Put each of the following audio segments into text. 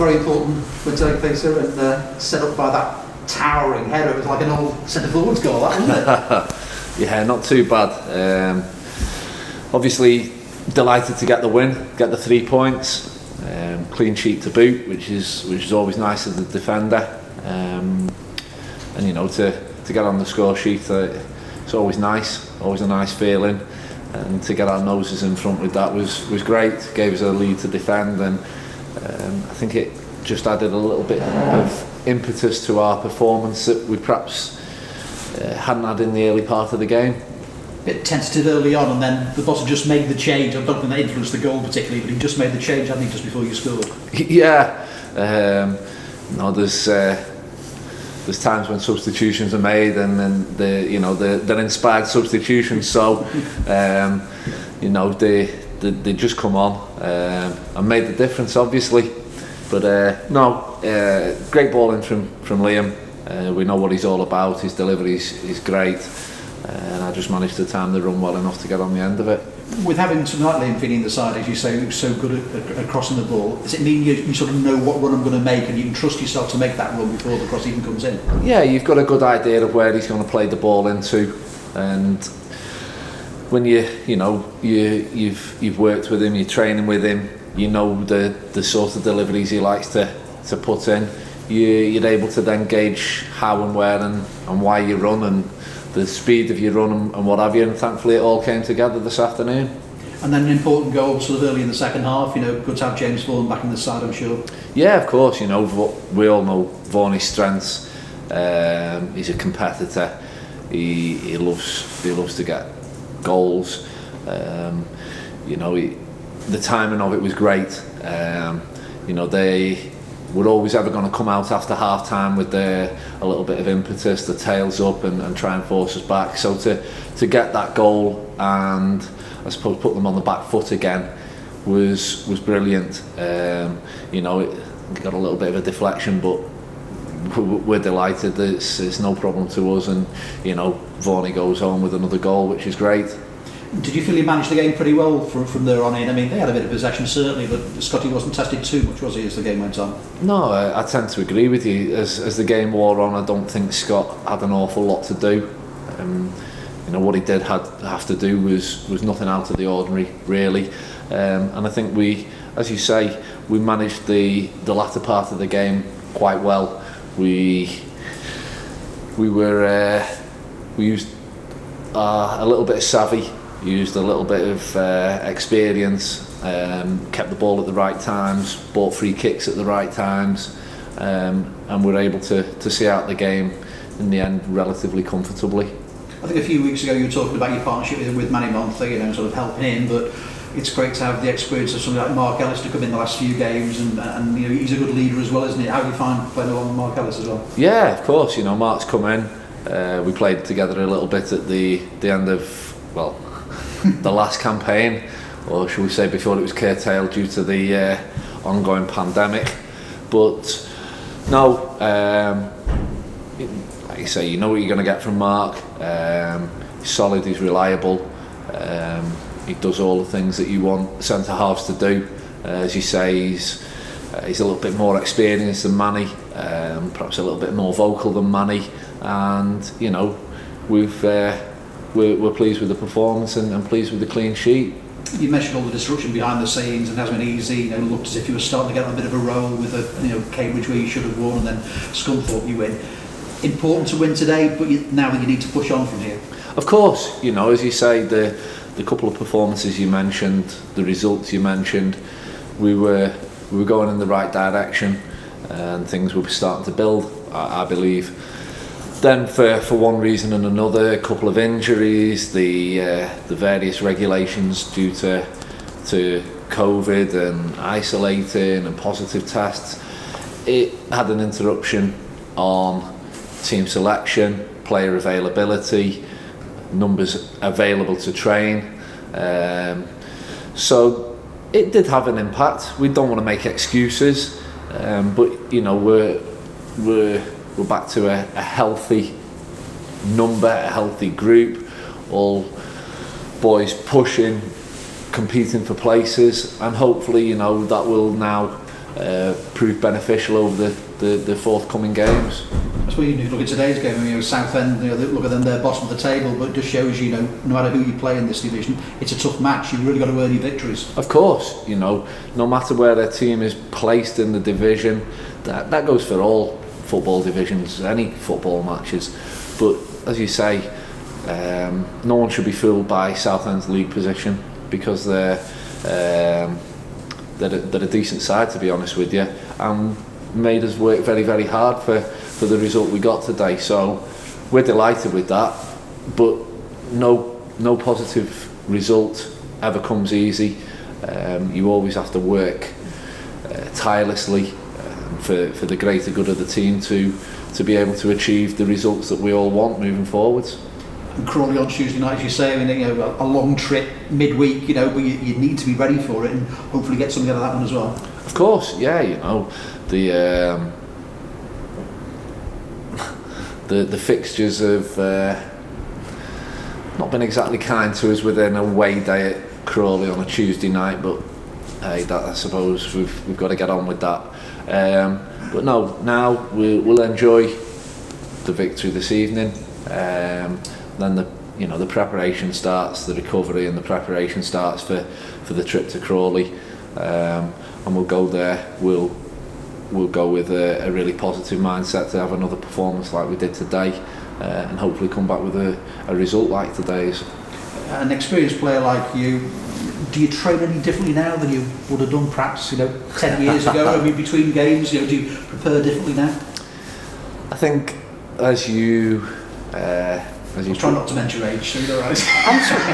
very important when taking place here and set up by that towering header. It was like an old centre forwards goal, that, wasn't it? Yeah, not too bad. Obviously delighted to get the win, get the 3 points, clean sheet to boot, which is always nice as a defender, and you know, to get on the score sheet, it's always a nice feeling, and to get our noses in front with that was great. Gave us a lead to defend, and I think it just added a little bit of impetus to our performance that we perhaps hadn't had in the early part of the game. Bit tentative early on, and then the boss had just made the change. I don't think that influenced the goal particularly, but he just made the change, hadn't he, just before you scored? Yeah, no, there's times when substitutions are made, and then they're inspired substitutions. So you know, they just come on and made the difference, obviously. But great ball in from Liam. We know what he's all about. His delivery is great. And I just managed to time the run well enough to get on the end of it. With having something like Liam Finney in the side, as you say, who's so good at crossing the ball, does it mean you sort of know what run I'm going to make, and you can trust yourself to make that run before the cross even comes in? Yeah, you've got a good idea of where he's going to play the ball into, and when you've worked with him, you're training with him, you know the sort of deliveries he likes to put in. You're able to then gauge how and where and why you run, and the speed of your run and what have you, and thankfully it all came together this afternoon. And then an important goal sort of early in the second half, you know, good to have James Vaughan back in the side, I'm sure. Yeah, of course, you know, we all know Vaughan's strengths. He's a competitor. He loves to get goals. You know, the timing of it was great. You know, they were always ever going to come out after half time with a little bit of impetus, the tails up, and try and force us back. So to get that goal and I suppose put them on the back foot again was brilliant. You know, it got a little bit of a deflection, but we're delighted. It's no problem to us, and you know, Vaughan goes home with another goal, which is great. Did you feel he managed the game pretty well from there on in? I mean, they had a bit of possession certainly, but Scotty wasn't tested too much, was he, as the game went on? No, I tend to agree with you. As the game wore on, I don't think Scott had an awful lot to do. You know, what he did have to do was nothing out of the ordinary, really. And I think we, as you say, we managed the latter part of the game quite well. We used a little bit of savvy. Used a little bit of experience, kept the ball at the right times, bought free kicks at the right times, and were able to see out the game in the end relatively comfortably. I think a few weeks ago you were talking about your partnership with Manny Montha, you know, sort of helping him, but it's great to have the experience of somebody like Mark Ellis to come in the last few games, and you know, he's a good leader as well, isn't he? How do you find playing along with Mark Ellis as well? Yeah, of course, you know, Mark's come in. We played together a little bit at the end of, well, the last campaign, or should we say before it was curtailed due to the ongoing pandemic. But no, like you say, you know what you're going to get from Mark. He's solid, he's reliable, he does all the things that you want centre halves to do. As you say, he's a little bit more experienced than Manny, perhaps a little bit more vocal than Manny, and you know, we're pleased with the performance and pleased with the clean sheet. You mentioned all the disruption behind the scenes, and it hasn't been easy. You know, looked as if you were starting to get a bit of a roll with Cambridge where you should have won, and then Scunthorpe you win. Important to win today, but now that you need to push on from here. Of course, you know, as you say, the couple of performances you mentioned, the results you mentioned, we were going in the right direction, and things were starting to build, I believe. Then for one reason and another, a couple of injuries, the various regulations due to COVID and isolating and positive tests, it had an interruption on team selection, player availability, numbers available to train. So it did have an impact. We don't want to make excuses, but you know, we're back to a healthy number, a healthy group, all boys pushing, competing for places, and hopefully, you know, that will now prove beneficial over the forthcoming games. I suppose you look at today's game. I mean, Southend, look at them, they're bottom of the table, but it just shows no matter who you play in this division, it's a tough match. You've really got to earn your victories. Of course, no matter where their team is placed in the division, that goes for all football divisions, any football matches. But as you say, no one should be fooled by Southend's league position, because they're a decent side, to be honest with you, and made us work very, very hard for the result we got today. So we're delighted with that, but no positive result ever comes easy. You always have to work tirelessly for the greater good of the team to be able to achieve the results that we all want moving forwards. And Crawley on Tuesday night, as you say, a long trip midweek, but you need to be ready for it and hopefully get something out of that one as well. Of course, yeah, the fixtures have not been exactly kind to us with an away day at Crawley on a Tuesday night, but hey, that, I suppose we've got to get on with that. But no, now we'll enjoy the victory this evening. Then the preparation starts, the recovery and the preparation starts for the trip to Crawley, and we'll go there. We'll go with a really positive mindset to have another performance like we did today, and hopefully come back with a result like today's. An experienced player like you, do you train any differently now than you would have done perhaps 10 years ago? I mean, between games, do you prepare differently now? I think as you try not to mention your age, so you're all right.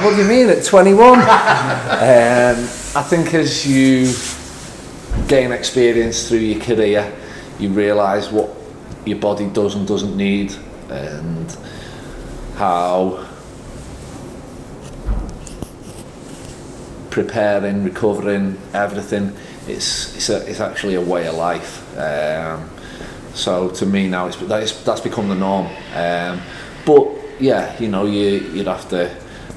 What do you mean at 21? I think as you gain experience through your career, you realise what your body does and doesn't need, and how preparing, recovering, everything, it's actually a way of life. So to me now, that's become the norm. But yeah, you'd have to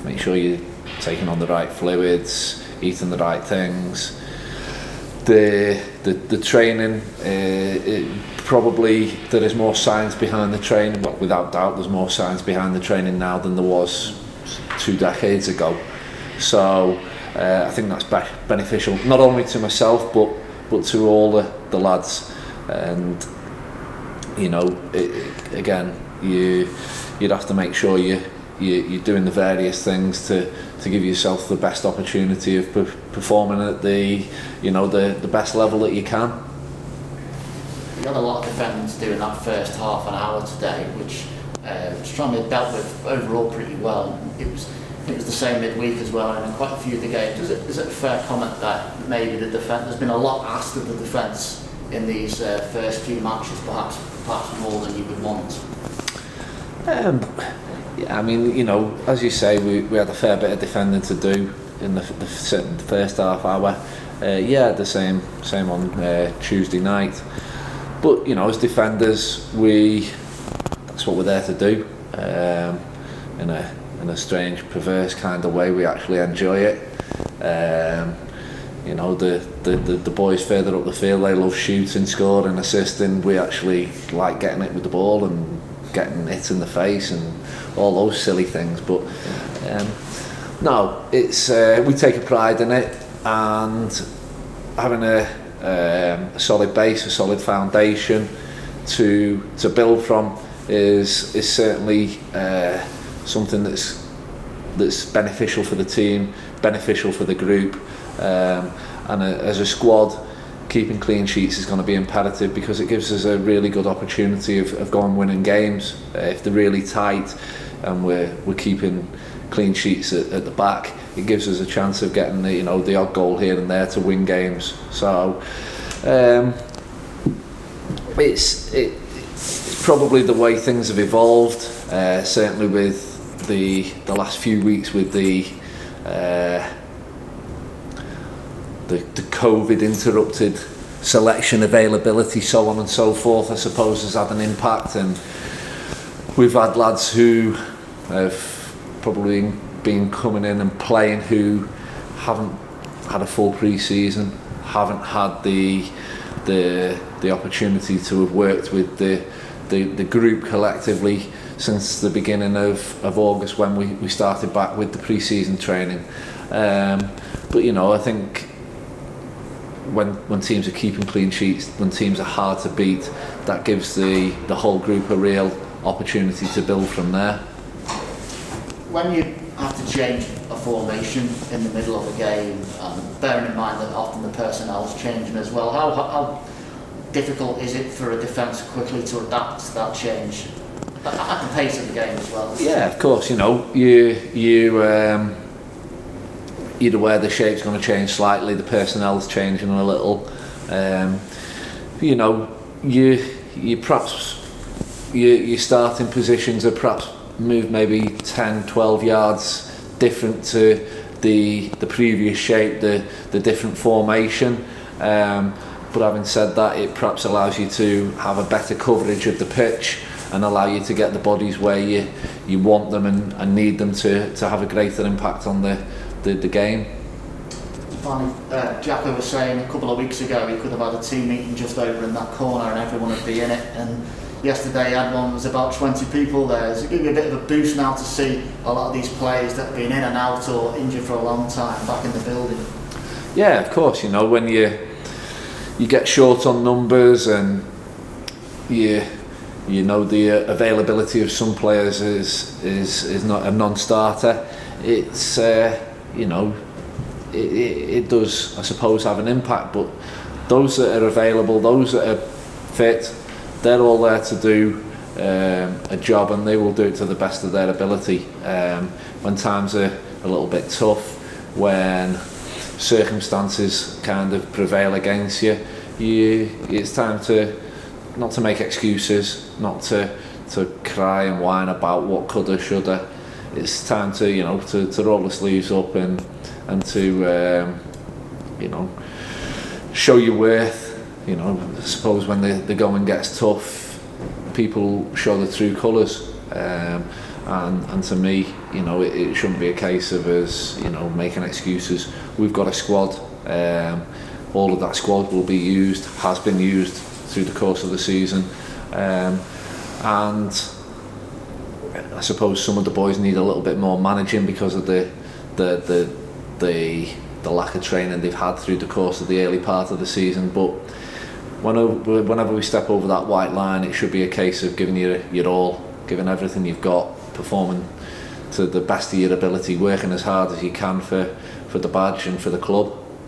make sure you're taking on the right fluids, eating the right things. The training, probably there is more science behind the training, but without doubt there's more science behind the training now than there was 2 decades ago. So I think that's beneficial not only to myself but to all the lads. And again, you'd have to make sure you're doing the various things to give yourself the best opportunity of performing at the best level that you can. We got a lot of defenders doing that first half an hour today, which Tranmere dealt with overall pretty well. It was the same midweek as well, and in quite a few of the games. Is it a fair comment that maybe there's been a lot asked of the defence in these first few matches, perhaps more than you would want? Yeah, I mean, as you say, we had a fair bit of defending to do in the first half hour. The same on Tuesday night. But as defenders, that's what we're there to do. In a strange, perverse kind of way, we actually enjoy it. The boys further up the field, they love shooting, scoring, assisting. We actually like getting it with the ball and getting hit in the face and all those silly things. But no, it's we take a pride in it, and having a solid base, a solid foundation to build from is certainly something that's beneficial for the team, beneficial for the group, and as a squad, keeping clean sheets is going to be imperative, because it gives us a really good opportunity of going winning games. If they're really tight and we're keeping clean sheets at the back, it gives us a chance of getting the odd goal here and there to win games. So it's probably the way things have evolved, certainly with the last few weeks with the COVID interrupted selection availability, so on and so forth, I suppose has had an impact. And we've had lads who have probably been coming in and playing who haven't had a full pre-season, haven't had the the opportunity to have worked with the group collectively since the beginning of August when we started back with the pre-season training. But you know, I think when teams are keeping clean sheets, when teams are hard to beat, that gives the whole group a real opportunity to build from there. When you have to change a formation in the middle of a game, bearing in mind that often the personnel is changing as well, how difficult is it for a defence quickly to adapt to that change at the pace of the game as well? Yeah, of course. You know, you're aware the shape's going to change slightly, the personnel's changing a little. You know, you perhaps your starting positions are perhaps moved maybe 10, 12 yards different to the previous shape, the different formation. But having said that, it perhaps allows you to have a better coverage of the pitch and allow you to get the bodies where you want them and need them to have a greater impact on the game. Finally, Jacko was saying a couple of weeks ago he could have had a team meeting just over in that corner and everyone would be in it, and yesterday he had one, was about 20 people there. Does it give you a bit of a boost now to see a lot of these players that have been in and out or injured for a long time back in the building? Yeah, of course. You know, when you get short on numbers and you know the availability of some players is not a non-starter, it's you know, it does, I suppose, have an impact. But those that are available, those that are fit, they're all there to do a job, and they will do it to the best of their ability. When times are a little bit tough, when circumstances kind of prevail against you, it's time to not to make excuses, not to cry and whine about what coulda, shoulda. It's time to, you know, to roll the sleeves up and to you know, show your worth. You know, I suppose when the going gets tough, people show the true colours. And to me, you know, it shouldn't be a case of us, you know, making excuses. We've got a squad. All of that squad will be used, has been used through the course of the season, and I suppose some of the boys need a little bit more managing because of the lack of training they've had through the course of the early part of the season. But whenever we step over that white line, it should be a case of giving your all, giving everything you've got, performing to the best of your ability, working as hard as you can for the badge and for the club.